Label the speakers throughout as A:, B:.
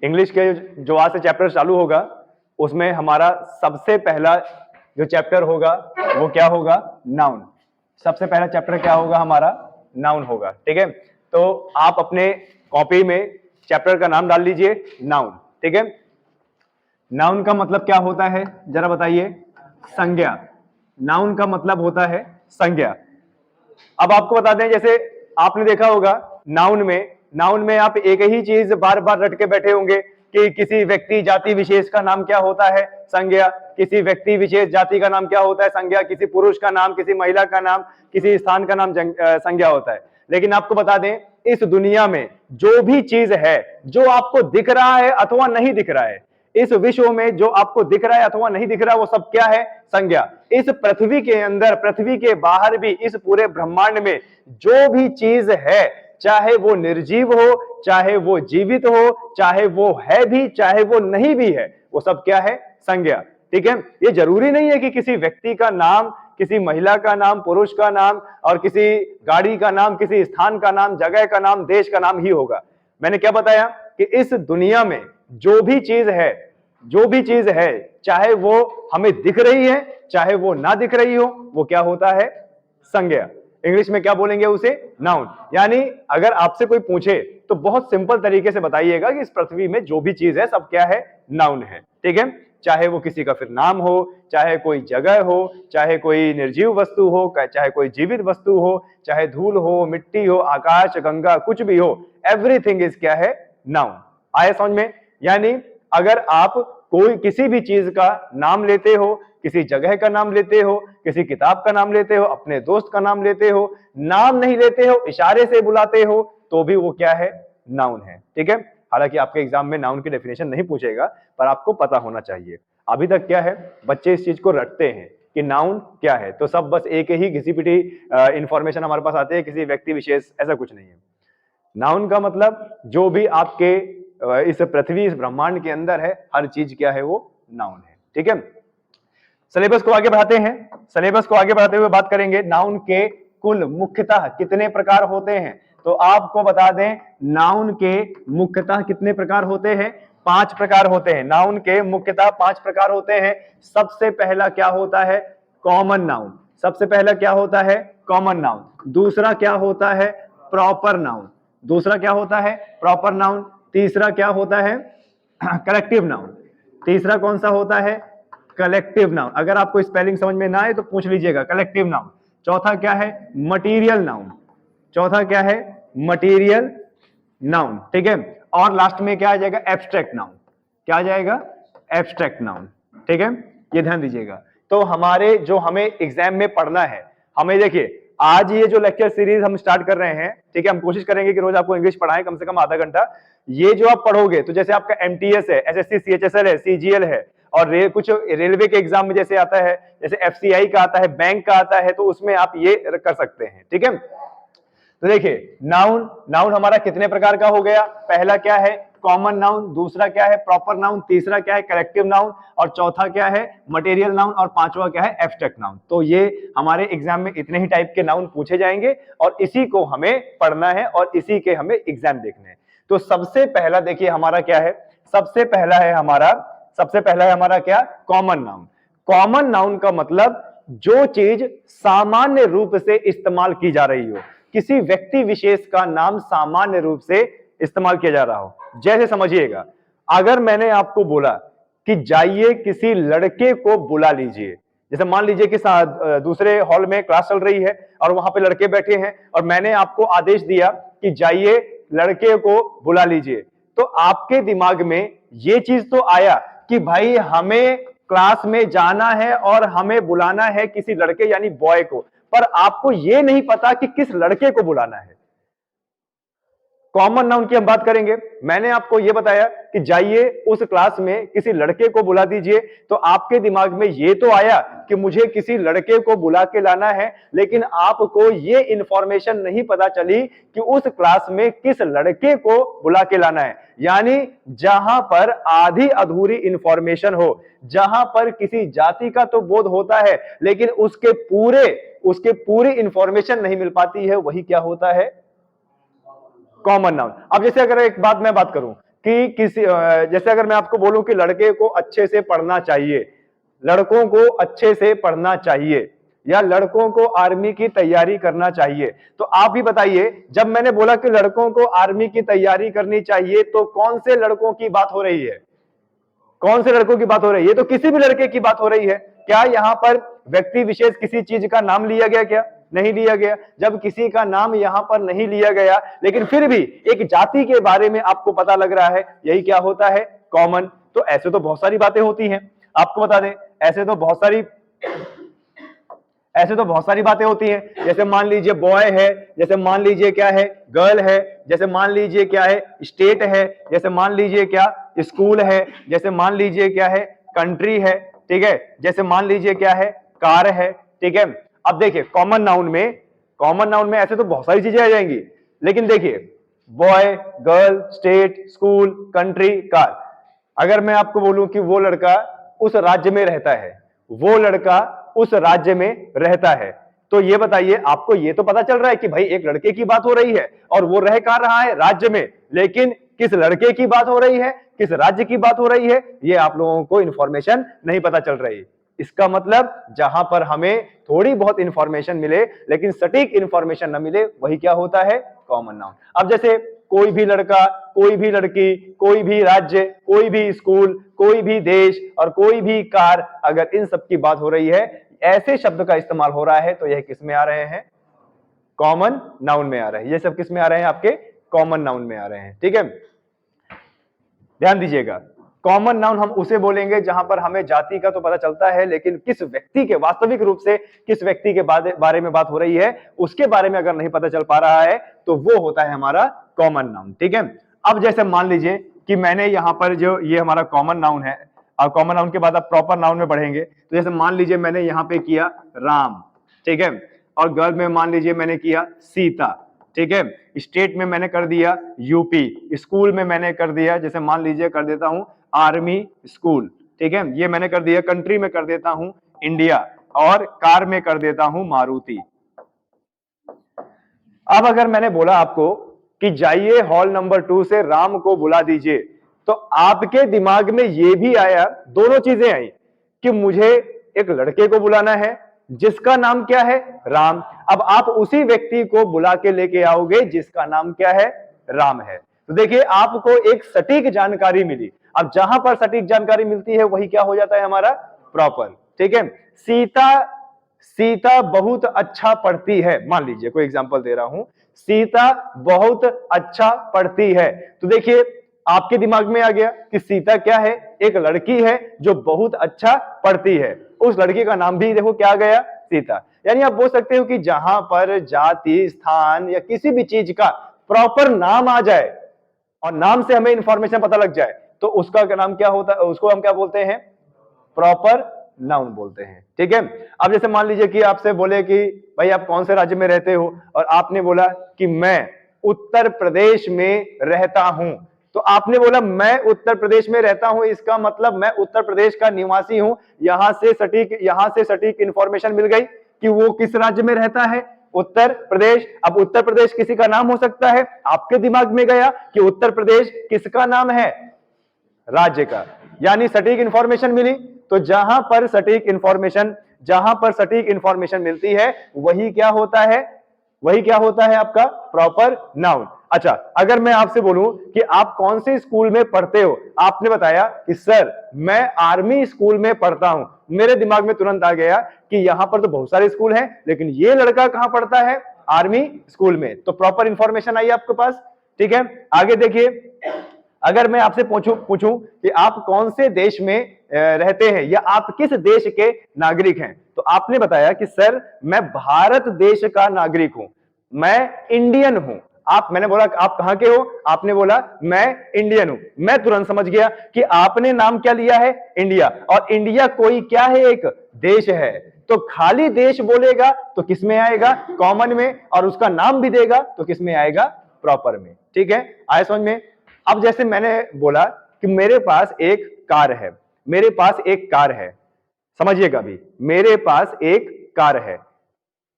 A: English के जो आज से चैप्टर चालू होगा उसमें हमारा सबसे पहला जो चैप्टर होगा वो क्या होगा? नाउन। सबसे पहला चैप्टर क्या होगा हमारा? नाउन होगा। ठीक है, तो आप अपने कॉपी में चैप्टर का नाम डाल लीजिए नाउन। ठीक है, नाउन का मतलब क्या होता है जरा बताइए? संज्ञा। नाउन का मतलब होता है संज्ञा। अब आपको बता दें, जैसे आपने देखा होगा नाउन में आप एक ही चीज बार बार रट के बैठे होंगे कि किसी व्यक्ति जाति विशेष का नाम क्या होता है? संज्ञा। किसी व्यक्ति विशेष जाति का नाम क्या होता है? संज्ञा। किसी पुरुष का नाम, किसी महिला का नाम, किसी स्थान का नाम संज्ञा होता है। लेकिन आपको बता दें, इस दुनिया में जो भी चीज है, जो आपको दिख रहा है अथवा नहीं दिख रहा है, इस विश्व में जो आपको दिख रहा है अथवा नहीं दिख रहा है, वो सब क्या है? संज्ञा। इस पृथ्वी के अंदर, पृथ्वी के बाहर भी, इस पूरे ब्रह्मांड में जो भी चीज है, चाहे वो निर्जीव हो, चाहे वो जीवित हो, चाहे वो है भी, चाहे वो नहीं भी है, वो सब क्या है? संज्ञा। ठीक है, ये जरूरी नहीं है कि किसी व्यक्ति का नाम, किसी महिला का नाम, पुरुष का नाम, और किसी गाड़ी का नाम, किसी स्थान का नाम, जगह का नाम, देश का नाम ही होगा। मैंने क्या बताया कि इस दुनिया में जो भी चीज है, जो भी चीज है, चाहे वो हमें दिख रही है, चाहे वो ना दिख रही हो, वो क्या होता है? संज्ञा। इंग्लिश में क्या बोलेंगे उसे? नाउन। यानी अगर आपसे कोई पूछे तो बहुत सिंपल तरीके से बताइएगा कि इस पृथ्वी में जो भी चीज है सब क्या है? नाउन है। ठीक है, चाहे वो किसी का फिर नाम हो, चाहे कोई जगह हो, चाहे कोई निर्जीव वस्तु हो, चाहे कोई जीवित वस्तु हो, चाहे धूल हो, मिट्टी हो, आकाश, गंगा, कुछ भी हो, एवरीथिंग इज क्या है? नाउन। आया समझ में? यानी अगर आप कोई किसी भी चीज का नाम लेते हो, किसी जगह का नाम लेते हो, किसी किताब का नाम लेते हो, अपने दोस्त का नाम लेते हो, नाम नहीं लेते हो, इशारे से बुलाते हो, तो भी वो क्या है? नाउन है। ठीक है, हालांकि आपके एग्जाम में नाउन की डेफिनेशन नहीं पूछेगा, पर आपको पता होना चाहिए। अभी तक क्या है, बच्चे इस चीज को रटते हैं कि नाउन क्या है, तो सब बस एक ही घिसी पिटी इंफॉर्मेशन हमारे पास आती है, किसी व्यक्ति विशेष, ऐसा कुछ नहीं है। नाउन का मतलब जो भी आपके इस पृथ्वी, इस ब्रह्मांड के अंदर है, हर चीज क्या है? वो नाउन है। ठीक है, सिलेबस को आगे बढ़ाते हैं। सिलेबस को आगे बढ़ाते हुए बात करेंगे नाउन के कुल मुख्यतः कितने प्रकार होते हैं। तो आपको बता दें, नाउन के मुख्यतः कितने प्रकार होते हैं? 5 प्रकार होते हैं। नाउन के मुख्यतः 5 प्रकार होते हैं। सबसे पहला क्या होता है? Common noun. सबसे पहला क्या होता है? Common noun. दूसरा क्या होता है? Proper noun. दूसरा क्या होता है? Proper noun. तीसरा क्या होता है? Collective noun. तीसरा कौन सा होता है? Collective noun. अगर आपको स्पेलिंग समझ में ना आए तो पूछ लीजिएगा, कलेक्टिव नाउन। चौथा क्या है? Material noun. चौथा क्या है? Material noun. ठीक है, और लास्ट में क्या आ जाएगा? Abstract noun. क्या आ जाएगा? Abstract noun. ठीक है, ये ध्यान दीजिएगा। तो हमारे जो हमें एग्जाम में पढ़ना है, हमें देखिए आज ये जो लेक्चर सीरीज हम स्टार्ट कर रहे हैं, ठीक है, हम कोशिश करेंगे कि रोज आपको इंग्लिश पढ़ाएं कम से कम आधा घंटा। ये जो आप पढ़ोगे, तो जैसे आपका एमटीएस है, एसएससी सीएचएसएल है, सीजीएल है, और कुछ रेलवे के एग्जाम में जैसे आता है, जैसे एफसीआई का आता है, बैंक का आता है, तो उसमें आप ये कर सकते हैं। ठीक है, तो देखिए नाउन, नाउन हमारा कितने प्रकार का हो गया? पहला क्या है? Common noun. दूसरा क्या है? Proper noun. तीसरा क्या है? Collective noun. और चौथा क्या है? Material noun. और पांचवा क्या है? Abstract noun. तो ये हमारे एग्जाम में इतने ही टाइप के नाउन पूछे जाएंगे और इसी को हमें पढ़ना है और इसी के हमें एग्जाम देखने हैं। तो सबसे पहला देखिए हमारा क्या है? सबसे पहला है हमारा क्या? Common noun. कॉमन नाउन का मतलब जो चीज सामान्य रूप से इस्तेमाल की जा रही हो, किसी व्यक्ति विशेष का नाम सामान्य रूप से इस्तेमाल किया जा रहा हो। जैसे समझिएगा, अगर मैंने आपको बोला कि जाइए किसी लड़के को बुला लीजिए, जैसे मान लीजिए कि दूसरे हॉल में क्लास चल रही है और वहां पे लड़के बैठे हैं और मैंने आपको आदेश दिया कि जाइए लड़के को बुला लीजिए, तो आपके दिमाग में ये चीज तो आया कि भाई हमें क्लास में जाना है और हमें बुलाना है किसी लड़के यानी बॉय को, पर आपको यह नहीं पता कि किस लड़के को बुलाना है। कॉमन नाउन की हम बात करेंगे। मैंने आपको यह बताया कि जाइए उस क्लास में किसी लड़के को बुला दीजिए, तो आपके दिमाग में यह तो आया कि मुझे किसी लड़के को बुला के लाना है, लेकिन आपको यह इंफॉर्मेशन नहीं पता चली कि उस क्लास में किस लड़के को बुला के लाना है। यानी जहां पर आधी अधूरी इंफॉर्मेशन हो, जहां पर किसी जाति का तो बोध होता है लेकिन उसके पूरी इंफॉर्मेशन नहीं मिल पाती है, वही क्या होता है? Common noun. अब जैसे अगर एक बात मैं बात करूं कि किसी जैसे अगर मैं आपको बोलूं कि लड़के को अच्छे से पढ़ना चाहिए, लड़कों को अच्छे से पढ़ना चाहिए, या लड़कों को आर्मी की तैयारी करना चाहिए, तो आप ही बताइए, जब मैंने बोला कि लड़कों को आर्मी की तैयारी करनी चाहिए, तो कौन से लड़कों की बात हो रही है? कौन से लड़कों की बात हो रही है? ये तो किसी भी लड़के की बात हो रही है। क्या यहां पर व्यक्ति विशेष किसी चीज का नाम लिया गया? क्या नहीं लिया गया? जब किसी का नाम यहां पर नहीं लिया गया, लेकिन फिर भी एक जाति के बारे में आपको पता लग रहा है, यही क्या होता है? कॉमन। तो ऐसे तो बहुत सारी बातें होती हैं, आपको बता दें, ऐसे तो बहुत सारी बातें होती हैं। जैसे मान लीजिए बॉय है, जैसे मान लीजिए क्या है, गर्ल है, जैसे मान लीजिए क्या है, स्टेट है, जैसे मान लीजिए क्या, स्कूल है, जैसे मान लीजिए क्या है, कंट्री है, ठीक है, जैसे मान लीजिए क्या है, कार है, ठीक है। अब देखिए कॉमन नाउन में ऐसे तो बहुत सारी चीजें आ जाएंगी, लेकिन देखिए boy, girl, state, school, country, car. अगर मैं आपको बोलूं कि वो लड़का उस राज्य में रहता है, वो लड़का उस राज्य में रहता है, तो ये बताइए, आपको ये तो पता चल रहा है कि भाई एक लड़के की बात हो रही है और वो रह कहां रहा है? राज्य में। लेकिन किस लड़के की बात हो रही है, किस राज्य की बात हो रही है, ये आप लोगों को इंफॉर्मेशन नहीं पता चल रही। इसका मतलब जहां पर हमें थोड़ी बहुत इंफॉर्मेशन मिले लेकिन सटीक इंफॉर्मेशन न मिले, वही क्या होता है? Common noun. अब जैसे कोई भी लड़का, कोई भी लड़की, कोई भी राज्य, कोई भी स्कूल, कोई भी देश और कोई भी कार, अगर इन सब की बात हो रही है, ऐसे शब्द का इस्तेमाल हो रहा है, तो यह किस में आ रहे हैं? कॉमन नाउन में आ रहे हैं। ये सब किस में आ रहे हैं? आपके कॉमन नाउन में आ रहे हैं, ठीक है। ध्यान दीजिएगा, कॉमन नाउन हम उसे बोलेंगे जहां पर हमें जाति का तो पता चलता है, लेकिन किस व्यक्ति के, वास्तविक रूप से किस व्यक्ति के बारे में बात हो रही है, उसके बारे में अगर नहीं पता चल पा रहा है, तो वो होता है हमारा कॉमन नाउन, ठीक है। अब जैसे मान लीजिए कि मैंने यहां पर जो ये हमारा कॉमन नाउन है, और कॉमन नाउन के बाद आप प्रॉपर नाउन में बढ़ेंगे, तो जैसे मान लीजिए मैंने यहां पे किया राम, ठीक है, और गर्ल में मान लीजिए मैंने किया सीता, ठीक है, स्टेट में मैंने कर दिया यूपी, स्कूल में मैंने कर दिया, जैसे मान लीजिए कर देता हूं आर्मी स्कूल, ठीक है, ये मैंने कर दिया। कंट्री में कर देता हूं इंडिया, और कार में कर देता हूं मारुति। अब अगर मैंने बोला आपको कि जाइए हॉल नंबर 2 से राम को बुला दीजिए, तो आपके दिमाग में यह भी आया, दोनों चीजें आई, कि मुझे एक लड़के को बुलाना है जिसका नाम क्या है? राम। अब आप उसी व्यक्ति को बुला के लेके आओगे जिसका नाम क्या है? राम है। तो देखिए आपको एक सटीक जानकारी मिली। अब जहां पर सटीक जानकारी मिलती है वही क्या हो जाता है? हमारा प्रॉपर, ठीक है। सीता बहुत अच्छा पढ़ती है, मान लीजिए कोई एग्जांपल दे रहा हूं, सीता बहुत अच्छा पढ़ती है, तो देखिए आपके दिमाग में आ गया कि सीता क्या है? एक लड़की है जो बहुत अच्छा पढ़ती है। उस लड़की का नाम भी देखो क्या आ गया? सीता। यानी आप बोल सकते हो कि जहां पर जाति, स्थान या किसी भी चीज का प्रॉपर नाम आ जाए और नाम से हमें इंफॉर्मेशन पता लग जाए, तो उसका नाम क्या होता है? उसको हम क्या बोलते हैं? प्रॉपर नाउन बोलते हैं, ठीक है। अब जैसे मान लीजिए कि आपसे बोले कि भाई आप कौन से राज्य में रहते हो, और आपने बोला कि मैं उत्तर प्रदेश में रहता हूं, तो आपने बोला मैं उत्तर प्रदेश में रहता हूं, इसका मतलब मैं उत्तर प्रदेश का निवासी हूं। यहां से सटीक इंफॉर्मेशन मिल गई कि वो किस राज्य में रहता है? उत्तर प्रदेश। अब उत्तर प्रदेश किसी का नाम हो सकता है, आपके दिमाग में गया कि उत्तर प्रदेश किसका नाम है? राज्य का। यानी सटीक इंफॉर्मेशन मिली। तो जहां पर सटीक इंफॉर्मेशन मिलती है, वही क्या होता है? वही क्या होता है? आपका प्रॉपर नाउन। अच्छा, अगर मैं आपसे बोलूं कि आप कौन से स्कूल में पढ़ते हो, आपने बताया कि सर मैं आर्मी स्कूल में पढ़ता हूं, मेरे दिमाग में तुरंत आ गया कि यहां पर तो बहुत सारे स्कूल हैं, लेकिन ये लड़का कहां पढ़ता है? आर्मी स्कूल में। तो प्रॉपर इंफॉर्मेशन आई आपके पास, ठीक है। आगे देखिए, अगर मैं आपसे पूछूं कि आप कौन से देश में रहते हैं या आप किस देश के नागरिक हैं, तो आपने बताया कि सर मैं भारत देश का नागरिक हूं, मैं इंडियन हूं। मैंने बोला आप कहां के हो? आपने बोला मैं इंडियन हूं। मैं तुरंत समझ गया कि आपने नाम क्या लिया है? इंडिया। और इंडिया कोई क्या है? एक देश है। तो खाली देश बोलेगा तो किस में आएगा? कॉमन में। और उसका नाम भी देगा तो किस में आएगा? प्रॉपर में, ठीक है। आए समझ में? अब जैसे मैंने बोला कि मेरे पास एक कार है, समझिएगा भी, मेरे पास एक कार है,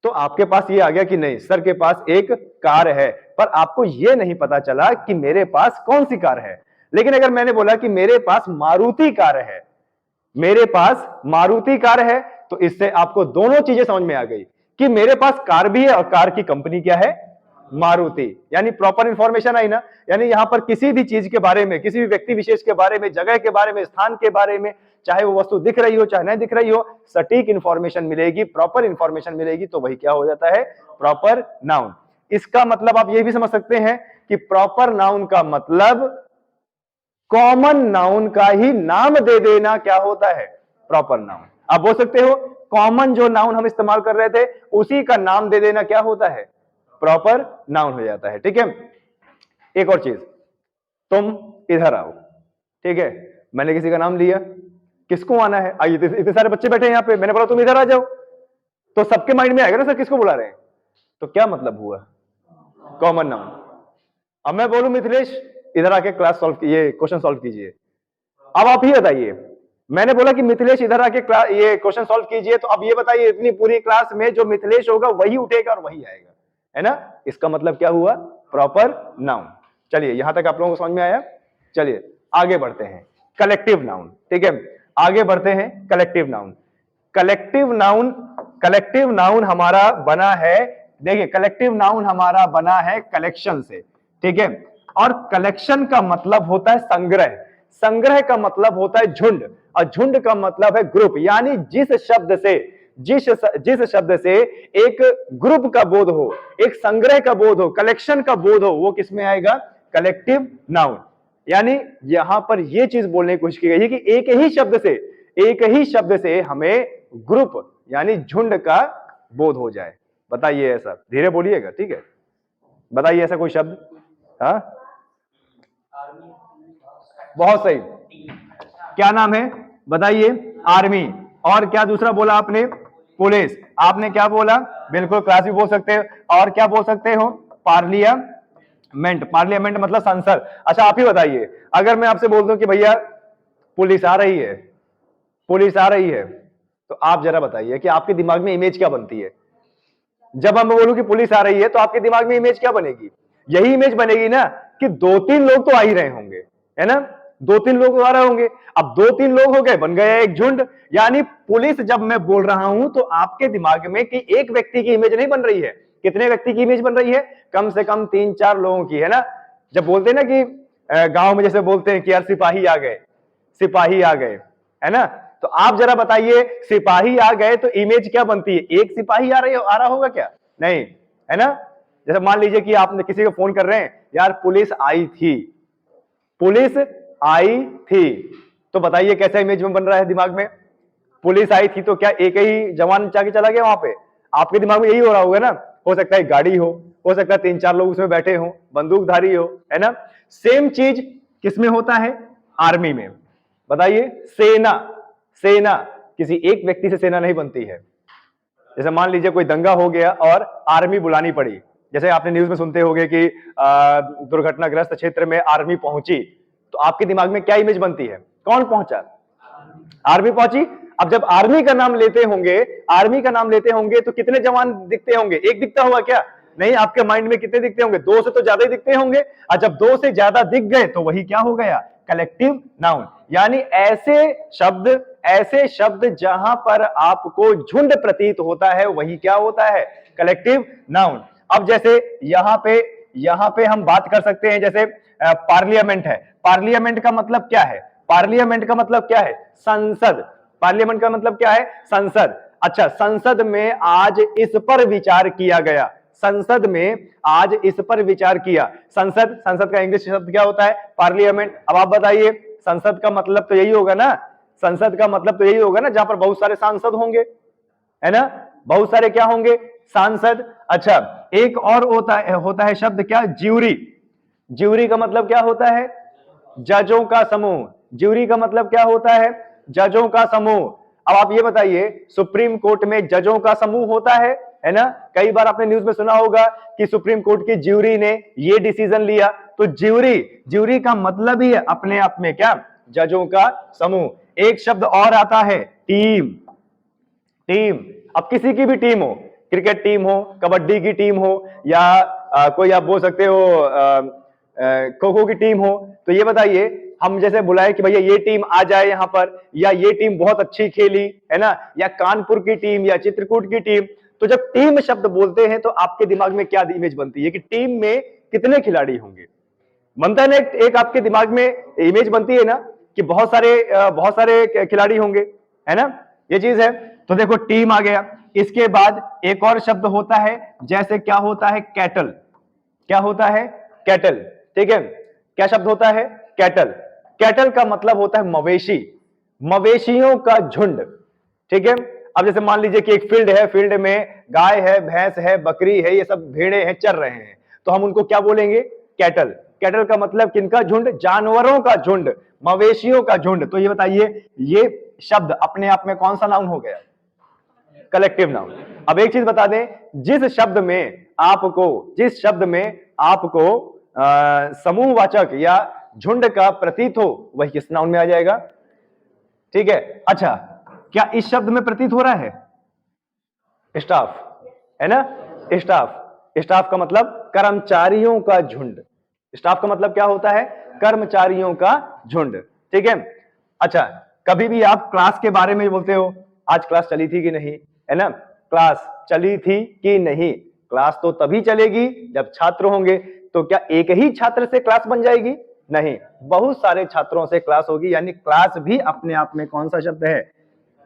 A: तो आपके पास ये आ गया कि नहीं सर के पास एक कार है, पर आपको ये नहीं पता चला कि मेरे पास कौन सी कार है। लेकिन अगर मैंने बोला कि मेरे पास मारुति कार है, मेरे पास मारुति कार है, तो इससे आपको दोनों चीजें समझ में आ गई कि मेरे पास कार भी है और कार की कंपनी क्या है, मारुति। यानी प्रॉपर इंफॉर्मेशन आई ना। यानी यहां पर किसी भी चीज के बारे में, किसी भी व्यक्ति विशेष के बारे में, जगह के बारे में, स्थान के बारे में, चाहे वो वस्तु दिख रही हो चाहे नहीं दिख रही हो, सटीक इंफॉर्मेशन मिलेगी, प्रॉपर इंफॉर्मेशन मिलेगी, तो वही क्या हो जाता है, प्रॉपर नाउन। इसका मतलब आप ये भी समझ सकते हैं कि प्रॉपर नाउन का मतलब कॉमन नाउन का ही नाम दे देना क्या होता है, प्रॉपर नाउन। आप बोल सकते हो कॉमन जो नाउन हम इस्तेमाल कर रहे थे उसी का नाम दे देना क्या होता है, प्रॉपर नाउन हो जाता है। ठीक है, एक और चीज, तुम इधर आओ। ठीक है, मैंने किसी का नाम लिया, किसको आना है, आइए, इतने सारे बच्चे बैठे हैं यहाँ पे, मैंने बोला तुम इधर आ जाओ, तो सबके माइंड में आएगा ना सर किसको बुला रहे हैं, तो क्या मतलब हुआ, कॉमन नाउन। अब मैं बोलूं मिथिलेश इधर आके क्लास सॉल्व कीजिए, क्वेश्चन सॉल्व कीजिए, अब आप ही बताइए, मैंने बोला कि मिथिलेश इधर आके ये क्वेश्चन सॉल्व कीजिए, तो अब ये बताइए इतनी पूरी क्लास में जो मिथिलेश होगा वही उठेगा और वही आएगा, है ना। इसका मतलब क्या हुआ, प्रॉपर नाउन। चलिए यहां तक आप लोगों को समझ में आया। चलिए आगे बढ़ते हैं, कलेक्टिव नाउन। ठीक है, आगे बढ़ते हैं, कलेक्टिव नाउन। कलेक्टिव नाउन हमारा बना है, देखिए कलेक्टिव नाउन हमारा बना है कलेक्शन से। ठीक है, और कलेक्शन का मतलब होता है संग्रह, संग्रह का मतलब होता है झुंड, और झुंड का मतलब है ग्रुप। यानी जिस शब्द से एक ग्रुप का बोध हो, एक संग्रह का बोध हो, कलेक्शन का बोध हो, वो किसमें आएगा, कलेक्टिव नाउन। यानी यहां पर यह चीज बोलने की कोशिश की गई है कि एक ही शब्द से हमें ग्रुप यानी झुंड का बोध हो जाए। बताइए ऐसा, धीरे बोलिएगा, ठीक है, बताइए ऐसा कोई शब्द। हाँ, बहुत सही, क्या नाम है बताइए, आर्मी। और क्या दूसरा बोला आपने, पुलिस। आपने क्या बोला, बिल्कुल क्लास भी बोल सकते हो, और क्या बोल सकते हो, पार्लियामेंट। पार्लियामेंट मतलब संसद। अच्छा आप ही बताइए, अगर मैं आपसे बोल दूं कि भैया पुलिस आ रही है, पुलिस आ रही है, तो आप जरा बताइए कि आपके दिमाग में इमेज क्या बनती है। जब हम बोलूं कि पुलिस आ रही है तो आपके दिमाग में इमेज क्या बनेगी, यही इमेज बनेगी ना कि 2-3 लोग तो आ ही रहे होंगे, है ना, 2-3 लोग आ रहे होंगे। अब 2-3 लोग हो गए, बन गया एक झुंड। यानी पुलिस जब मैं बोल रहा हूं तो आपके दिमाग में कि एक व्यक्ति की इमेज नहीं बन रही है, कितने व्यक्ति की इमेज बन रही है, कम से कम 3-4 लोगों की, है ना। जब बोलते हैं ना कि गांव में जैसे बोलते हैं कि यार सिपाही आ गए, सिपाही आ गए, है ना, तो आप जरा बताइए सिपाही आ गए तो इमेज क्या बनती है, एक सिपाही आ रहा होगा क्या, नहीं, है ना। जैसे मान लीजिए कि आपने किसी को फोन कर रहे हैं, यार पुलिस आई थी, पुलिस आई थी, तो बताइए कैसा इमेज में बन रहा है दिमाग में, पुलिस आई थी तो क्या एक ही जवान जाके चला गया वहां पे, आपके दिमाग में यही हो रहा होगा ना। हो सकता है गाड़ी हो सकता है 3-4 लोग उसमें बैठे हो, बंदूकधारी हो, है ना। सेम चीज किसमें होता है, आर्मी में। बताइए, सेना, सेना किसी एक व्यक्ति से सेना नहीं बनती है। जैसे मान लीजिए कोई दंगा हो गया और आर्मी बुलानी पड़ी, जैसे आपने न्यूज में सुनते होंगे कि दुर्घटनाग्रस्त क्षेत्र में आर्मी पहुंची, तो आपके दिमाग में क्या इमेज बनती है, कौन पहुंचा, आर्मी पहुंची। अब जब आर्मी का नाम लेते होंगे, आर्मी का नाम लेते होंगे तो कितने जवान दिखते होंगे, एक दिखता होगा क्या, नहीं, आपके माइंड में कितने दिखते होंगे, 2 से तो ज्यादा ही दिखते होंगे। और जब 2 से ज्यादा दिख गए तो वही क्या हो गया, कलेक्टिव नाउन। यानी ऐसे शब्द जहां पर आपको झुंड प्रतीत होता है वही क्या होता है, कलेक्टिव नाउन। अब जैसे यहां पे हम बात कर सकते हैं, जैसे पार्लियामेंट है, पार्लियामेंट का मतलब क्या है, पार्लियामेंट का मतलब क्या है, संसद। पार्लियामेंट का मतलब क्या है, संसद। अच्छा, संसद में आज इस पर विचार किया गया, संसद में आज इस पर विचार किया। संसद का इंग्लिश शब्द क्या होता है, पार्लियामेंट। अब आप बताइए, संसद का मतलब तो यही होगा ना, संसद का मतलब तो यही होगा ना जहां पर बहुत सारे सांसद होंगे, है ना, बहुत सारे क्या होंगे, सांसद। अच्छा, एक और होता है शब्द क्या, ज्यूरी। ज्यूरी का मतलब क्या होता है, जजों का समूह। ज्यूरी का मतलब क्या होता है, जजों का समूह। अब आप ये बताइए, सुप्रीम कोर्ट में जजों का समूह होता है ना। कई बार आपने न्यूज में सुना होगा कि सुप्रीम कोर्ट की ज्यूरी ने ये डिसीजन लिया, तो ज्यूरी का मतलब ही है अपने आप में क्या, जजों का समूह। एक शब्द और आता है, टीम। टीम, अब किसी की भी टीम हो, क्रिकेट टीम हो, कबड्डी की टीम हो, या कोई आप बोल सकते हो खो खो की टीम हो, तो ये बताइए हम जैसे बुलाए कि भैया ये टीम आ जाए यहाँ पर, या ये टीम बहुत अच्छी खेली है ना, या कानपुर की टीम या चित्रकूट की टीम, तो जब टीम शब्द बोलते हैं तो आपके दिमाग में क्या इमेज बनती है कि टीम में कितने खिलाड़ी होंगे? बनता है ना, एक आपके दिमाग में इमेज बनती है ना कि बहुत सारे खिलाड़ी होंगे, है ना, ये चीज है। तो देखो टीम आ गया, इसके बाद एक और शब्द होता है, जैसे क्या होता है, कैटल। क्या होता है? कैटल। ठीक है, क्या शब्द होता है? कैटल। कैटल का मतलब होता है मवेशी, मवेशियों का झुंड। ठीक है, अब जैसे मान लीजिए कि एक फील्ड है, फील्ड में गाय है, भैंस है, बकरी है, ये सब भेड़े हैं, चर रहे हैं, तो हम उनको क्या बोलेंगे? कैटल। कैटल का मतलब किनका झुंड? जानवरों का झुंड, मवेशियों का झुंड। तो ये बताइए ये शब्द अपने आप में कौन सा नाउन हो गया? Collective noun. अब एक चीज बता दें, जिस शब्द में आपको समूहवाचक या झुंड का प्रतीत हो, वही किस नाउन में आ जाएगा? ठीक है, अच्छा, क्या इस शब्द में प्रतीत हो रहा है? स्टाफ, है ना, स्टाफ। स्टाफ का मतलब कर्मचारियों का झुंड। स्टाफ का मतलब क्या होता है? कर्मचारियों का झुंड। ठीक है, अच्छा, कभी भी आप क्लास के बारे में बोलते हो, आज क्लास चली थी कि नहीं, है ना, क्लास चली थी कि नहीं? क्लास तो तभी चलेगी जब छात्र होंगे। तो क्या एक ही छात्र से क्लास बन जाएगी? नहीं, बहुत सारे छात्रों से क्लास होगी, यानी क्लास भी अपने आप में कौन सा शब्द है?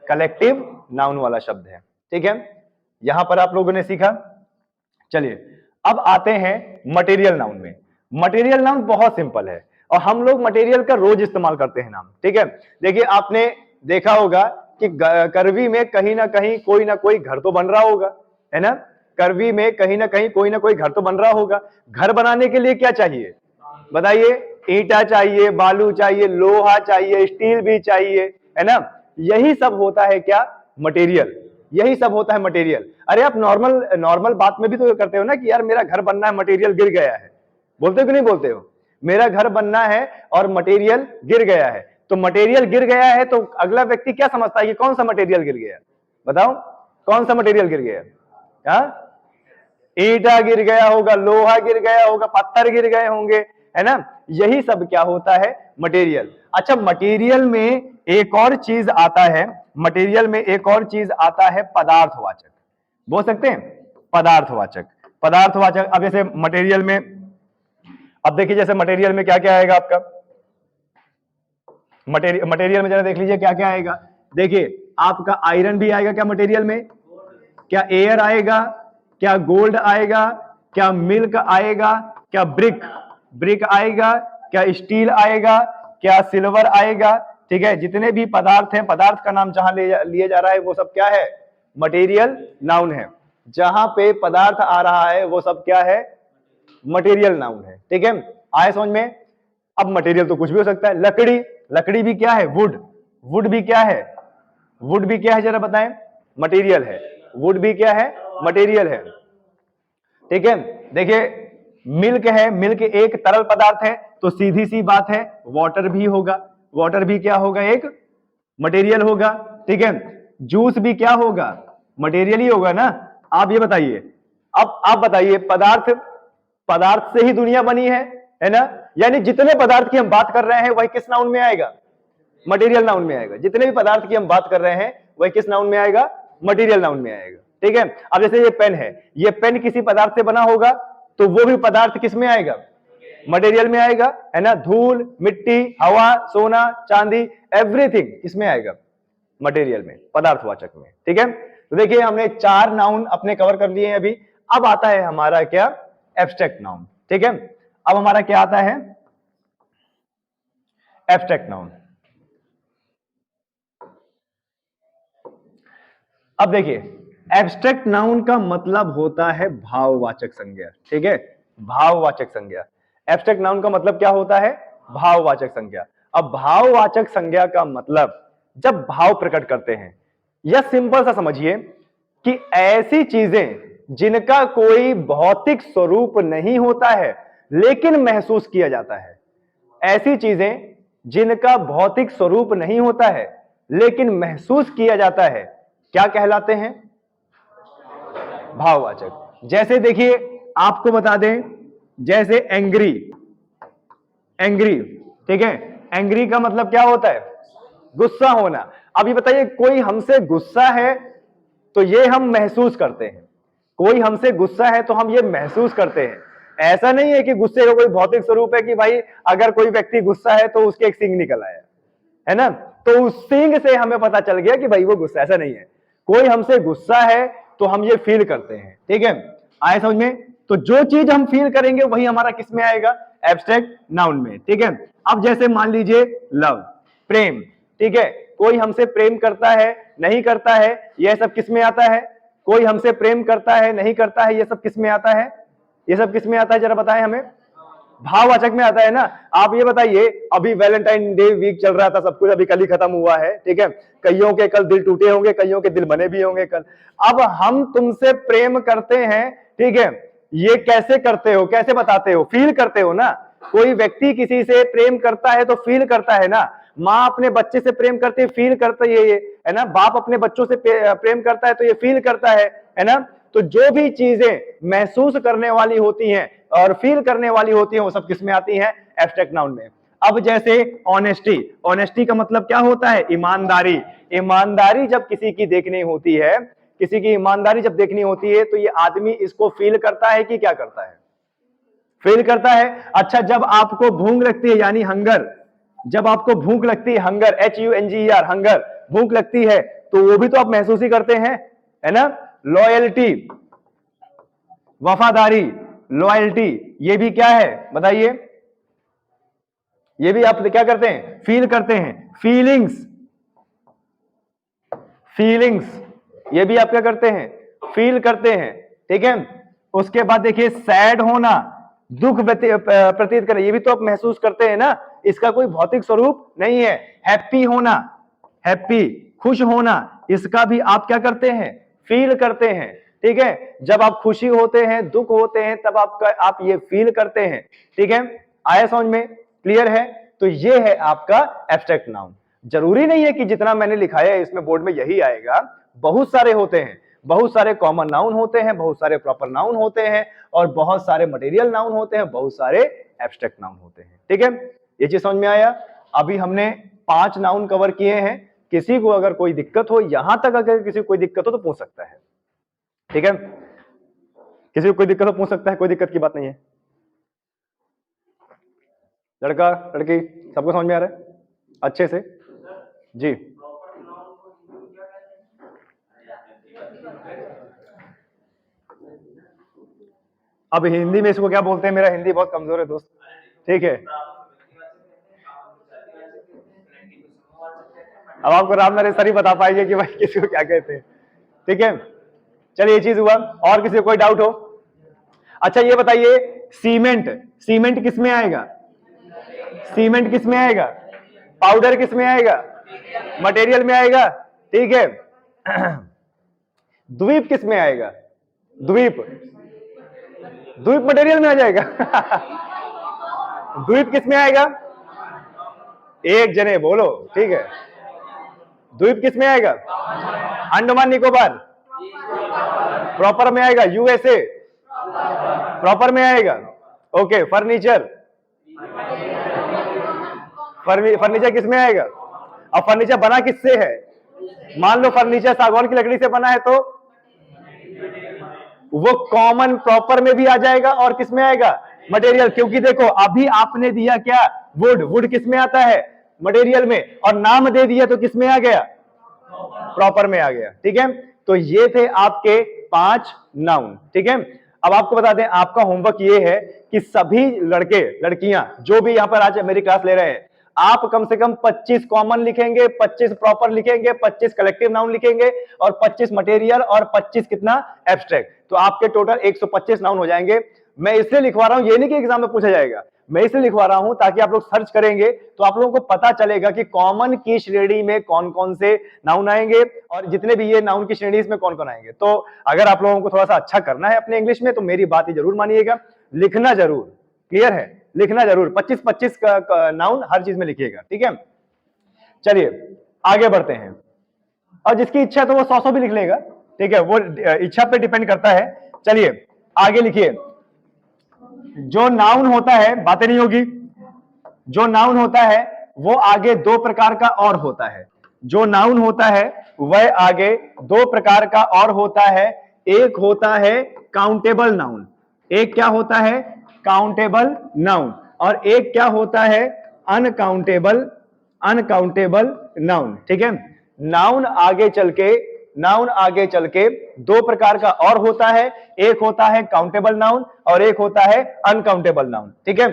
A: कलेक्टिव नाउन वाला शब्द है। ठीक है, यहां पर आप लोगों ने सीखा। चलिए अब आते हैं मटेरियल नाउन में। मटेरियल नाउन बहुत सिंपल है और हम लोग मटेरियल का रोज इस्तेमाल करते हैं नाम। ठीक है, देखिए आपने देखा होगा कि करवी में कहीं ना कहीं कोई ना कोई घर तो बन रहा होगा, है ना, करवी में कहीं ना कहीं कोई ना कोई घर तो बन रहा होगा। घर बनाने के लिए क्या चाहिए बताइए? ईंटा चाहिए, बालू चाहिए, लोहा चाहिए, स्टील भी चाहिए, है ना, यही सब होता है क्या? मटेरियल। यही सब होता है मटेरियल। अरे आप नॉर्मल नॉर्मल बात में भी तो करते हो ना कि यार मेरा घर बनना है, मटेरियल गिर गया है, बोलते हो कि नहीं बोलते हो? मेरा घर बनना है और मटेरियल गिर गया है। तो मटेरियल गिर गया है तो अगला व्यक्ति क्या समझता है कि कौन सा मटेरियल गिर गया? बताओ कौन सा मटेरियल गिर गया? हाँ, ईंटा गिर गया होगा, लोहा गिर गया होगा, पत्थर गिर गए होंगे, है ना, यही सब क्या होता है? मटेरियल। अच्छा, मटेरियल में एक और चीज आता है, मटेरियल में एक और चीज आता है पदार्थवाचक। बोल सकते हैं पदार्थवाचक। पदार्थवाचक, अब जैसे मटेरियल में, अब देखिए जैसे मटेरियल में क्या क्या आएगा आपका? मटेरियल में जरा देख लीजिए क्या क्या आएगा। देखिए आपका आयरन भी आएगा क्या मटेरियल में? क्या एयर आएगा? क्या गोल्ड आएगा? क्या मिल्क आएगा? क्या ब्रिक आएगा? क्या स्टील आएगा? क्या सिल्वर आएगा? ठीक है, जितने भी पदार्थ हैं, पदार्थ का नाम जहां लिया जा रहा है वो सब क्या है? मटेरियल नाउन है। जहां पे पदार्थ आ रहा है वो सब क्या है? मटेरियल नाउन है। ठीक है, आए समझ में? अब मटेरियल तो कुछ भी हो सकता है। लकड़ी, लकड़ी भी क्या है? वुड भी क्या है? वुड भी क्या है जरा बताएं? मटेरियल है। वुड भी क्या है? मटेरियल है। ठीक है, देखिए मिल्क है, मिल्क एक तरल पदार्थ है, तो सीधी सी बात है वाटर भी होगा। वाटर भी क्या होगा? एक मटेरियल होगा। ठीक है, जूस भी क्या होगा? मटेरियल ही होगा ना। आप ये बताइए, अब आप बताइए, पदार्थ से ही दुनिया बनी है ना, यानी जितने पदार्थ की हम बात कर रहे हैं वही किस नाउन में आएगा? मटेरियल नाउन में आएगा। जितने भी पदार्थ की हम बात कर रहे हैं वही किस नाउन में आएगा? मटेरियल नाउन में आएगा। ठीक है, अब जैसे ये पेन है, ये पेन किसी पदार्थ से बना होगा, तो वो भी पदार्थ किस में आएगा? मटेरियल में आएगा, है ना। धूल, मिट्टी, हवा, सोना, चांदी, एवरीथिंग इसमें आएगा मटेरियल में, पदार्थवाचक में। ठीक है, तो देखिए हमने 4 नाउन अपने कवर कर लिए हैं अभी। अब आता है हमारा क्या? Abstract noun. ठीक है, अब हमारा क्या आता है? Abstract noun. अब देखिए एब्स्ट्रैक्ट नाउन का मतलब होता है भाववाचक संज्ञा। ठीक है, भाववाचक संज्ञा। एब्स्ट्रैक्ट नाउन का मतलब क्या होता है? भाववाचक संज्ञा। अब भाववाचक संज्ञा का मतलब जब भाव प्रकट करते हैं, या सिंपल सा समझिए कि ऐसी चीजें जिनका कोई भौतिक स्वरूप नहीं होता है लेकिन महसूस किया जाता है। ऐसी चीजें जिनका भौतिक स्वरूप नहीं होता है लेकिन महसूस किया जाता है, क्या कहलाते हैं? भाववाचक। जैसे देखिए आपको बता दें, जैसे एंग्री, एंग्री, ठीक है, एंग्री का मतलब क्या होता है? गुस्सा होना। अब ये बताइए, कोई हमसे गुस्सा है तो ये हम महसूस करते हैं, कोई हमसे गुस्सा है तो हम ये महसूस करते हैं। ऐसा नहीं है कि गुस्से का कोई भौतिक स्वरूप है कि भाई अगर कोई व्यक्ति गुस्सा है तो उसके एक सींग निकल आया है ना, तो उस सींग से हमें पता चल गया कि भाई वो गुस्सा। ऐसा नहीं है, कोई हमसे गुस्सा है तो हम ये फील करते हैं, ठीक है, आए समझ में? तो जो चीज हम फील करेंगे वही हमारा किस में आएगा? एब्स्ट्रैक्ट नाउन में, ठीक है। अब जैसे मान लीजिए लव, प्रेम, ठीक है, कोई हमसे प्रेम करता है नहीं करता है, यह सब किस में आता है? कोई हमसे प्रेम करता है नहीं करता है, ये सब किस में आता है? ये सब किस में आता है जरा बताएं हमें? भाववाचक में आता है ना। आप ये बताइए, अभी वैलेंटाइन डे वीक चल रहा था, सब कुछ अभी कल ही खत्म हुआ है, ठीक है, कईयों के कल दिल टूटे होंगे, कईयों के दिल बने भी होंगे कल। अब हम तुमसे प्रेम करते हैं, ठीक है, ये कैसे करते हो, कैसे बताते हो? फील करते हो ना। कोई व्यक्ति किसी से प्रेम करता है तो फील करता है ना। माँ अपने बच्चे से प्रेम करती है, फील करता है ना। बाप अपने बच्चों से प्रेम करता है तो ये फील करता है ना। तो जो भी चीजें महसूस करने वाली होती हैं और फील करने वाली होती हैं वो सब किस में आती हैं? एब्स्ट्रैक्ट नाउन में। अब जैसे ऑनेस्टी, ऑनेस्टी का मतलब क्या होता है? ईमानदारी। ईमानदारी जब किसी की देखनी होती है, किसी की ईमानदारी जब देखनी होती है तो ये आदमी इसको फील करता है कि क्या करता है? फील करता है। अच्छा, जब आपको भूख लगती है यानी हंगर, जब आपको भूख लगती है, हंगर, HUNGER, हंगर, भूख लगती है, तो वो भी तो आप महसूस ही करते हैं, है ना। लॉयल्टी, वफादारी, लॉयल्टी, ये भी क्या है बताइए? ये भी आप क्या करते हैं? फील करते हैं। फीलिंग्स, फीलिंग्स, ये भी आप क्या करते हैं? फील करते हैं, ठीक है। उसके बाद देखिए सैड होना, दुख प्रतीत करें, ये भी तो आप महसूस करते हैं ना, इसका कोई भौतिक स्वरूप नहीं है। हैप्पी होना, हैप्पी, खुश होना, इसका भी आप क्या करते हैं? फील करते हैं, ठीक है। जब आप खुशी होते हैं, दुख होते हैं, तब आप ये फील करते हैं, ठीक है। आया समझ में? क्लियर है? तो ये है आपका एब्स्ट्रैक्ट नाउन। जरूरी नहीं है कि जितना मैंने लिखाया है इसमें बोर्ड में यही आएगा, बहुत सारे होते हैं, बहुत सारे कॉमन नाउन होते हैं, बहुत सारे प्रॉपर नाउन होते हैं, और बहुत सारे मटेरियल नाउन होते हैं, बहुत सारे एब्स्ट्रैक्ट नाउन होते हैं, ठीक है। ये चीज समझ में आया? अभी हमने 5 नाउन कवर किए हैं। किसी को अगर कोई दिक्कत हो, यहां तक अगर किसी को कोई दिक्कत हो तो पूछ सकता है, ठीक है। किसी को कोई दिक्कत हो पूछ सकता है, कोई दिक्कत की बात नहीं है। लड़का लड़की सबको समझ में आ रहा है अच्छे से? जी, अब हिंदी में इसको क्या बोलते हैं? मेरा हिंदी बहुत कमजोर है दोस्त, ठीक है। अब आपको राम नरेश सर ही बता पाएंगे कि भाई किसी को क्या कहते हैं, ठीक है। चलिए, ये चीज हुआ। और किसी को कोई डाउट हो? अच्छा ये बताइए, सीमेंट, सीमेंट किस में आएगा? सीमेंट किस में आएगा? पाउडर किस में आएगा? मटेरियल में आएगा, ठीक है। द्वीप किस में आएगा? द्वीप, द्वीप मटेरियल में आ जाएगा। द्वीप किस में आएगा? एक जने बोलो, ठीक है। द्वीप किस में आएगा? अंडमान निकोबार प्रॉपर में आएगा। USA प्रॉपर में आएगा, ओके। फर्नीचर, फर्नीचर किस में आएगा? अब फर्नीचर बना किससे है? मान लो फर्नीचर सागवान की लकड़ी से बना है तो वो कॉमन प्रॉपर में भी आ जाएगा, और किस में आएगा? मटेरियल। क्योंकि देखो अभी आपने दिया क्या? वुड, वुड किस में आता है? मटेरियल में, और नाम दे दिया तो किस में आ गया? प्रॉपर में आ गया, ठीक है। तो ये थे आपके 5 नाउन, ठीक है। अब आपको बता दें, आपका होमवर्क ये है कि सभी लड़के लड़कियां जो भी यहां पर आज मेरी क्लास ले रहे हैं, आप कम से कम 25 कॉमन लिखेंगे, 25 प्रॉपर लिखेंगे, 25 कलेक्टिव नाउन लिखेंगे, और 25 मटेरियल, और 25 कितना? एब्स्ट्रैक्ट। तो आपके टोटल 125 नाउन हो जाएंगे। मैं इसलिए लिखवा रहा हूं, ये नहीं कि एग्जाम में पूछा जाएगा, मैं इसलिए लिखवा रहा हूं ताकि आप लोग सर्च करेंगे तो आप लोगों को पता चलेगा कि कॉमन की श्रेणी में कौन कौन से नाउन आएंगे, और जितने भी ये नाउन की श्रेणी इसमें कौन कौन आएंगे। तो अगर आप लोगों को थोड़ा सा अच्छा करना है अपने इंग्लिश में तो मेरी बात ही जरूर मानिएगा, लिखना जरूर, क्लियर है? लिखना जरूर, 25-25 का नाउन हर चीज में लिखिएगा, ठीक है। चलिए आगे बढ़ते हैं, और जिसकी इच्छा है तो वो 100 भी लिख लेगा, ठीक है, वो इच्छा पे डिपेंड करता है। चलिए आगे लिखिए। जो नाउन होता है, बातें नहीं होगी, जो नाउन होता है वो आगे दो प्रकार का और होता है। जो नाउन होता है वह आगे दो प्रकार का और होता है। एक होता है काउंटेबल नाउन, एक क्या होता है, काउंटेबल नाउन, और एक क्या होता है, अनकाउंटेबल, अनकाउंटेबल नाउन। ठीक है, नाउन आगे चल के, नाउन आगे चल के दो प्रकार का और होता है। एक होता है काउंटेबल नाउन और एक होता है अनकाउंटेबल नाउन। ठीक है,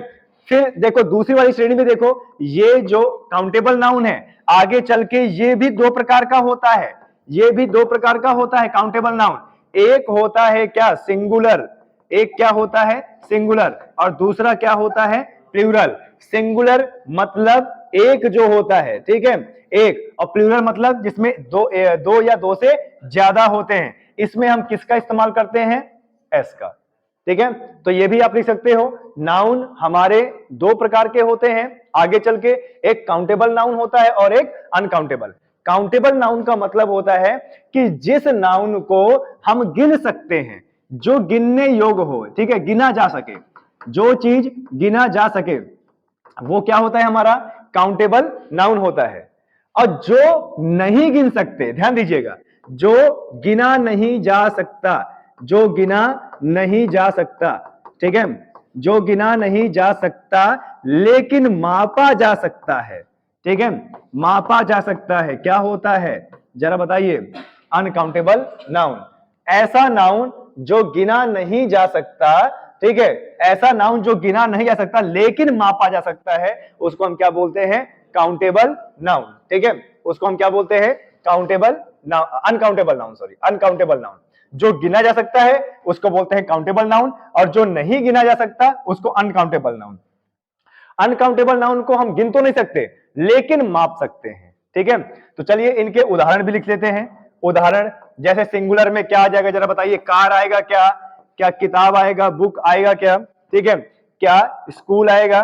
A: फिर देखो दूसरी वाली श्रेणी में देखो, ये जो काउंटेबल नाउन है आगे चल के ये भी दो प्रकार का होता है, ये भी दो प्रकार का होता है काउंटेबल नाउन। एक होता है क्या, सिंगुलर, एक क्या होता है, सिंगुलर, और दूसरा क्या होता है, प्लूरल। सिंगुलर मतलब एक जो होता है, ठीक है, एक, और प्लूरल मतलब जिसमें दो या दो से ज्यादा होते हैं। इसमें हम किसका इस्तेमाल करते हैं, एस का। ठीक है, तो ये भी आप लिख सकते हो, नाउन हमारे दो प्रकार के होते हैं आगे चल के, एक काउंटेबल नाउन होता है और एक अनकाउंटेबल। काउंटेबल नाउन का मतलब होता है कि जिस नाउन को हम गिन सकते हैं, जो गिनने योग्य हो, ठीक है, गिना जा सके, जो चीज गिना जा सके वो क्या होता है, हमारा काउंटेबल नाउन होता है। और जो नहीं गिन सकते, ध्यान दीजिएगा, जो गिना नहीं जा सकता, जो गिना नहीं जा सकता, ठीक है, जो गिना नहीं जा सकता लेकिन मापा जा सकता है, ठीक है, मापा जा सकता है, क्या होता है, जरा बताइए, अनकाउंटेबल नाउन। ऐसा नाउन जो गिना नहीं जा सकता, ठीक है, ऐसा नाउन जो गिना नहीं जा सकता लेकिन मापा जा सकता है, उसको हम क्या बोलते हैं, काउंटेबल नाउन। ठीक है, उसको हम क्या बोलते हैं, countable noun, uncountable noun, sorry, uncountable noun. जो गिना जा सकता है उसको बोलते हैं काउंटेबल नाउन, और जो नहीं गिना जा सकता उसको अनकाउंटेबल नाउन। अनकाउंटेबल नाउन को हम गिन तो नहीं सकते लेकिन माप सकते हैं। ठीक है, तो चलिए इनके उदाहरण भी लिख लेते हैं। उदाहरण जैसे सिंगुलर में क्या आ जाएगा, जरा बताइए, कार आएगा क्या, क्या किताब आएगा, बुक आएगा क्या, ठीक है, क्या स्कूल आएगा,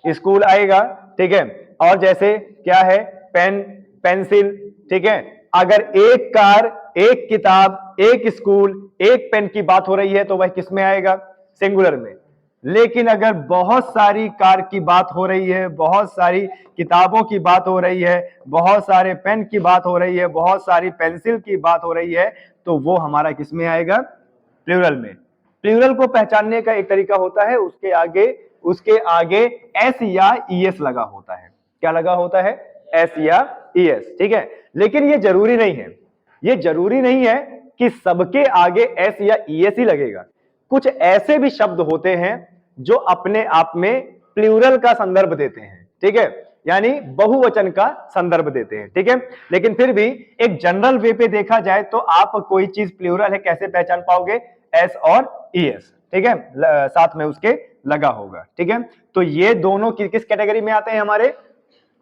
A: स्कूल आएगा, ठीक है, और जैसे क्या है, पेन, पेंसिल, ठीक है। अगर एक कार, एक किताब, एक स्कूल, एक पेन की बात हो रही है तो वह किस में आएगा, सिंगुलर में। लेकिन अगर बहुत सारी कार की बात हो रही है, बहुत सारी किताबों की बात हो रही है, बहुत सारे पेन की बात हो रही है, बहुत सारी पेंसिल की बात हो रही है, तो वो हमारा किस में आएगा, प्लूरल में। प्लूरल को पहचानने का एक तरीका होता है, उसके आगे एस या ईएस लगा होता है। क्या लगा होता है, एस या ईएस, ठीक है। लेकिन ये जरूरी नहीं है, ये जरूरी नहीं है कि सबके आगे एस या ईएस ही लगेगा। कुछ ऐसे भी शब्द होते हैं जो अपने आप में प्लूरल का संदर्भ देते हैं, ठीक है, यानी बहुवचन का संदर्भ देते हैं, ठीक है। लेकिन फिर भी एक जनरल वे पे देखा जाए तो आप कोई चीज प्लूरल है कैसे पहचान पाओगे, एस और ईएस, ठीक है, साथ में उसके लगा होगा, ठीक है। तो ये दोनों किस कैटेगरी में आते हैं, हमारे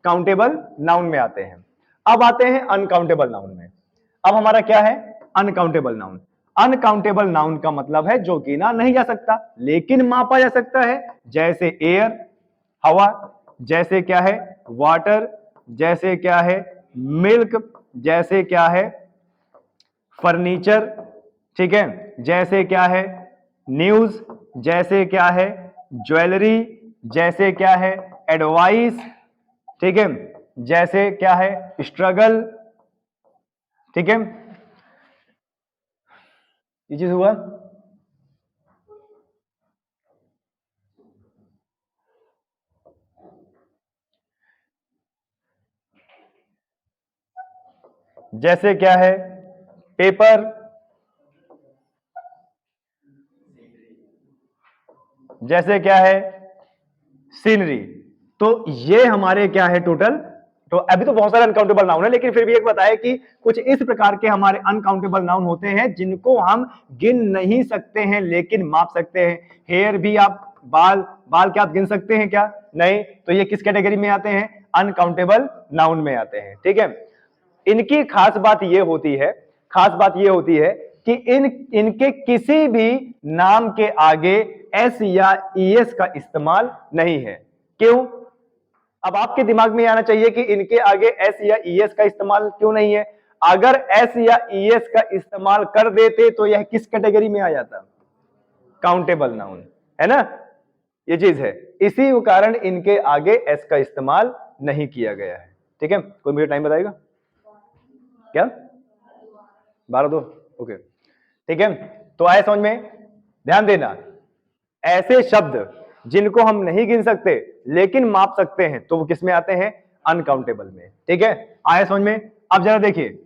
A: काउंटेबल नाउन में आते हैं। अब आते हैं अनकाउंटेबल नाउन में। अब हमारा क्या है, अनकाउंटेबल नाउन। अनकाउंटेबल नाउन का मतलब है जो गिना नहीं जा सकता लेकिन मापा जा सकता है, जैसे एयर, हवा, जैसे क्या है, वाटर, जैसे क्या है, मिल्क, जैसे क्या है, फर्नीचर, ठीक है, जैसे क्या है, न्यूज, जैसे क्या है, ज्वेलरी, जैसे क्या है, एडवाइस, ठीक है, जैसे क्या है, स्ट्रगल, ठीक है। ये चीज हुआ। जैसे क्या है, पेपर, जैसे क्या है, सीनरी। तो ये हमारे क्या है टोटल। तो अभी तो बहुत सारे अनकाउंटेबल नाउन है, लेकिन फिर भी एक बताया कि कुछ इस प्रकार के हमारे अनकाउंटेबल नाउन होते हैं जिनको हम गिन नहीं सकते हैं लेकिन माप सकते हैं। हेयर भी आप, बाल, बाल क्या आप गिन सकते हैं क्या, नहीं, तो ये किस कैटेगरी में आते हैं, अनकाउंटेबल नाउन में आते हैं, ठीक है। इनकी खास बात ये होती है, खास बात ये होती है कि इनके किसी भी नाम के आगे एस या ईएस का इस्तेमाल नहीं है। क्यों, अब आपके दिमाग में आना चाहिए कि इनके आगे एस या ईएस का इस्तेमाल क्यों नहीं है। अगर एस या ईएस का इस्तेमाल कर देते तो यह किस कैटेगरी में आ जाता? काउंटेबल नाउन, है ना, ये चीज है। इसी कारण इनके आगे एस का इस्तेमाल नहीं किया गया है। ठीक है, कोई मुझे टाइम बताएगा क्या? 12:02, ओके, ठीक है। तो आए समझ में? ध्यान देना, ऐसे शब्द जिनको हम नहीं गिन सकते लेकिन माप सकते हैं तो वो किस में आते हैं? अनकाउंटेबल में। ठीक है, आए समझ में? अब जरा देखिए,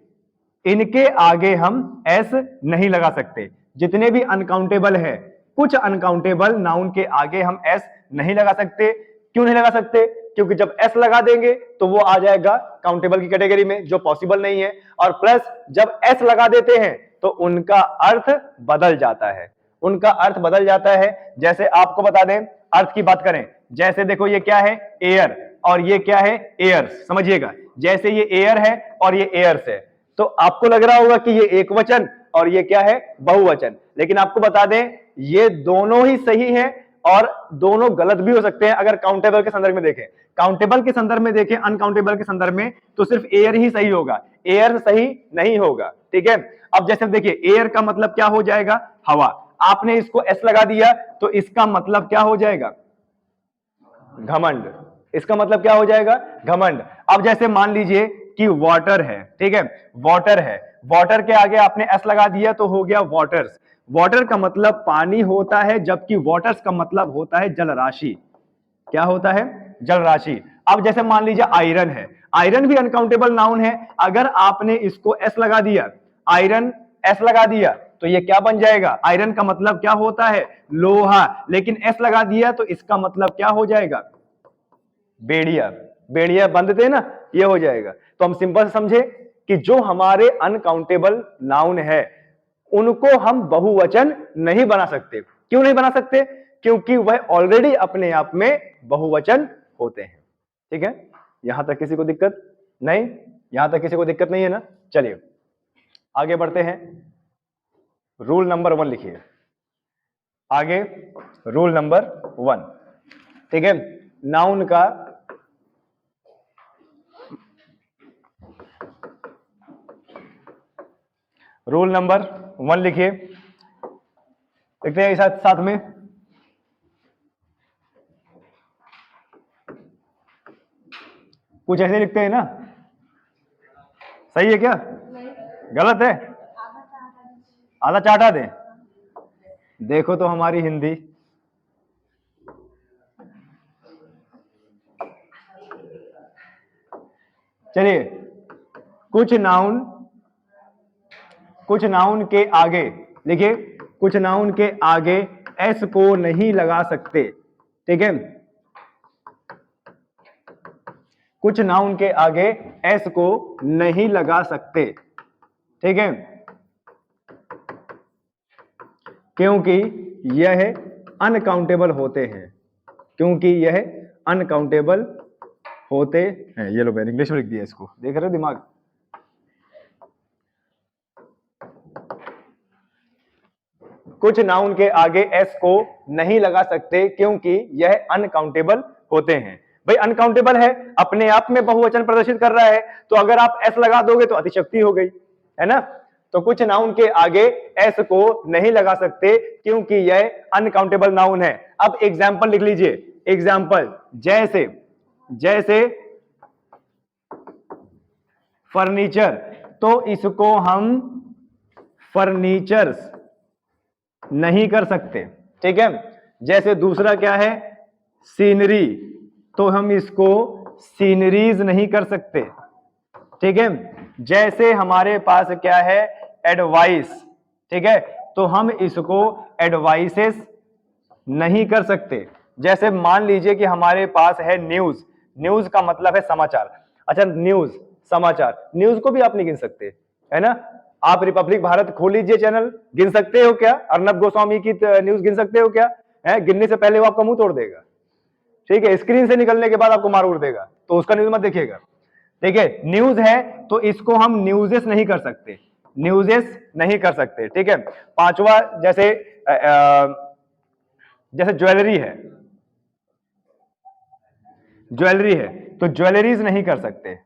A: इनके आगे हम एस नहीं लगा सकते, जितने भी अनकाउंटेबल है, कुछ अनकाउंटेबल नाउन के आगे हम एस नहीं लगा सकते। क्यों नहीं लगा सकते? क्योंकि जब एस लगा देंगे तो वो आ जाएगा काउंटेबल की कैटेगरी में, जो पॉसिबल नहीं है। और प्लस जब एस लगा देते हैं तो उनका अर्थ बदल जाता है, उनका अर्थ बदल जाता है। जैसे आपको बता दें, अर्थ की बात करें, जैसे देखो ये क्या है? एयर, और ये क्या है? एयर्स। समझिएगा, जैसे ये एयर है और ये एयर्स है, तो आपको लग रहा होगा कि ये एक वचन और ये क्या है? बहुवचन। लेकिन आपको बता दें, ये दोनों ही सही है और दोनों गलत भी हो सकते हैं अगर काउंटेबल के संदर्भ में देखें। काउंटेबल के संदर्भ में देखें, अनकाउंटेबल के संदर्भ में तो सिर्फ एयर ही सही होगा, एयर सही नहीं होगा। ठीक है, अब जैसे देखिए, एयर का मतलब क्या हो जाएगा? हवा। आपने इसको एस लगा दिया तो इसका मतलब क्या हो जाएगा? घमंड। इसका मतलब क्या हो जाएगा? घमंड। अब जैसे मान लीजिए कि वाटर है, ठीक है, वाटर है, वाटर के आगे आपने एस लगा दिया तो हो गया वाटर्स। वाटर का मतलब पानी होता है, जबकि वाटर्स का मतलब होता है जल राशि। क्या होता है? जल राशि। अब जैसे मान लीजिए आयरन है, आयरन भी अनकाउंटेबल नाउन है। अगर आपने इसको एस लगा दिया, आयरन एस लगा दिया तो ये क्या बन जाएगा? आयरन का मतलब क्या होता है? लोहा। लेकिन एस लगा दिया तो इसका मतलब क्या हो जाएगा? बेड़िया। बेड़िया बांधते हैं ना, ये हो जाएगा। तो हम सिंपल से समझे कि जो हमारे अनकाउंटेबल नाउन है उनको हम बहुवचन नहीं बना सकते। क्यों नहीं बना सकते? क्योंकि वह ऑलरेडी अपने आप में बहुवचन होते हैं। ठीक है, यहां तक किसी को दिक्कत नहीं? यहां तक किसी को दिक्कत नहीं है ना? चलिए आगे बढ़ते हैं। रूल नंबर 1 लिखिए आगे। रूल नंबर 1, ठीक है, नाउन का रूल नंबर 1 लिखिए, लिखते हैं साथ साथ में। कुछ ऐसे लिखते हैं ना? सही है क्या? गलत है? आधा चाटा दें? देखो तो हमारी हिंदी। चलिए, कुछ नाउन के आगे लिखिए, कुछ नाउन के आगे एस को नहीं लगा सकते। ठीक है, कुछ नाउन के आगे एस को नहीं लगा सकते। ठीक है, क्योंकि यह अनकाउंटेबल होते हैं, क्योंकि यह अनकाउंटेबल होते हैं। ये लो, मैंने इंग्लिश में लिख दिया इसको, देख रहे हो दिमाग? कुछ नाउन के आगे एस को नहीं लगा सकते क्योंकि यह अनकाउंटेबल होते हैं। भाई अनकाउंटेबल है, अपने आप में बहुवचन प्रदर्शित कर रहा है, तो अगर आप एस लगा दोगे तो अतिशक्ति हो गई, है ना? तो कुछ नाउन के आगे एस को नहीं लगा सकते क्योंकि यह अनकाउंटेबल नाउन है। अब एग्जाम्पल लिख लीजिए, एग्जाम्पल जैसे, जैसे फर्नीचर, तो इसको हम फर्नीचर्स नहीं कर सकते। ठीक है, जैसे दूसरा क्या है? सीनरी, तो हम इसको सीनरीज नहीं कर सकते। ठीक है, जैसे हमारे पास क्या है? एडवाइस, ठीक है, तो हम इसको एडवाइसेस नहीं कर सकते। जैसे मान लीजिए कि हमारे पास है न्यूज, न्यूज का मतलब है समाचार। अच्छा, न्यूज समाचार, न्यूज को भी आप नहीं गिन सकते, है ना? आप रिपब्लिक भारत खोल लीजिए चैनल, गिन सकते हो क्या? अर्नब गोस्वामी की न्यूज गिन सकते हो क्या? है, गिनने से पहले वो आपका मुंह तोड़ देगा। ठीक है, स्क्रीन से निकलने के बाद आपको मार उड़ देगा, तो उसका न्यूज मत देखिएगा। ठीक है, न्यूज है तो इसको हम न्यूजेस नहीं कर सकते, न्यूजेस नहीं कर सकते। ठीक है, पांचवा जैसे जैसे ज्वेलरी है, ज्वेलरी है तो ज्वेलरीज नहीं कर सकते।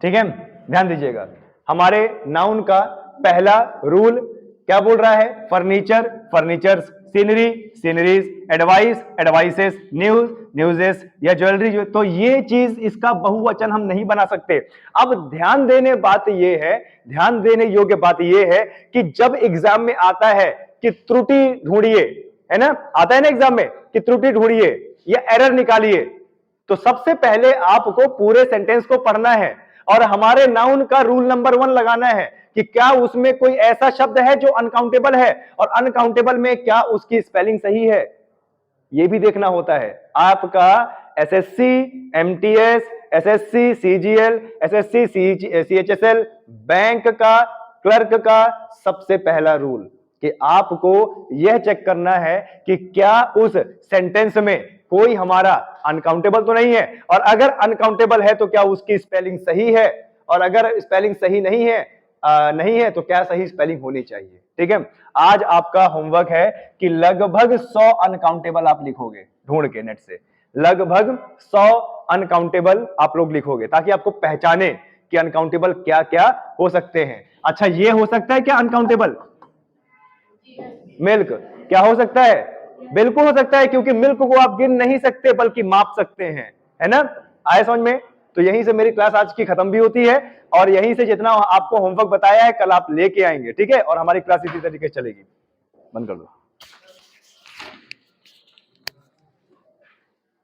A: ठीक है, ध्यान दीजिएगा। हमारे नाउन का पहला रूल क्या बोल रहा है? Furniture, furnitures, scenery, sceneries, advice, advices, news, न्यूजेस या ज्वेलरी। जो तो ये चीज इसका बहुवचन हम नहीं बना सकते। अब ध्यान देने बात ये है, ध्यान देने योग्य बात ये है कि जब एग्जाम में आता है कि त्रुटि ढूंढिए, है ना, आता है ना एग्जाम में कि त्रुटि ढूंढिए या एरर निकालिए, तो सबसे पहले आपको पूरे सेंटेंस को पढ़ना है और हमारे नाउन का रूल नंबर 1 लगाना है कि क्या उसमें कोई ऐसा शब्द है जो अनकाउंटेबल है और अनकाउंटेबल में क्या उसकी स्पेलिंग सही है, यह भी देखना होता है। आपका SSC, MTS, SSC, CGL, SSC, CHSL, bank का, क्लर्क का सबसे पहला रूल कि आपको यह चेक करना है कि क्या उस सेंटेंस में कोई हमारा अनकाउंटेबल तो नहीं है, और अगर अनकाउंटेबल है तो क्या उसकी स्पेलिंग सही है, और अगर स्पेलिंग सही नहीं है तो क्या सही स्पेलिंग होनी चाहिए। ठीक है, आज आपका होमवर्क है कि लगभग 100 अनकाउंटेबल आप लिखोगे ढूंढ के नेट से, लगभग 100 अनकाउंटेबल आप लोग लिखोगे ताकि आपको पहचाने कि अनकाउंटेबल क्या क्या हो सकते हैं। अच्छा, ये हो सकता है क्या अनकाउंटेबल? मिल्क क्या हो सकता है? बिल्कुल हो सकता है, क्योंकि मिल्क को आप गिन नहीं सकते बल्कि माप सकते हैं, है ना। आए समझ में? तो यहीं से मेरी क्लास आज की खत्म भी होती है और यहीं से जितना आपको होमवर्क बताया है कल आप लेके आएंगे, ठीक है, और हमारी क्लास इसी तरीके से चलेगी। बंद कर दो।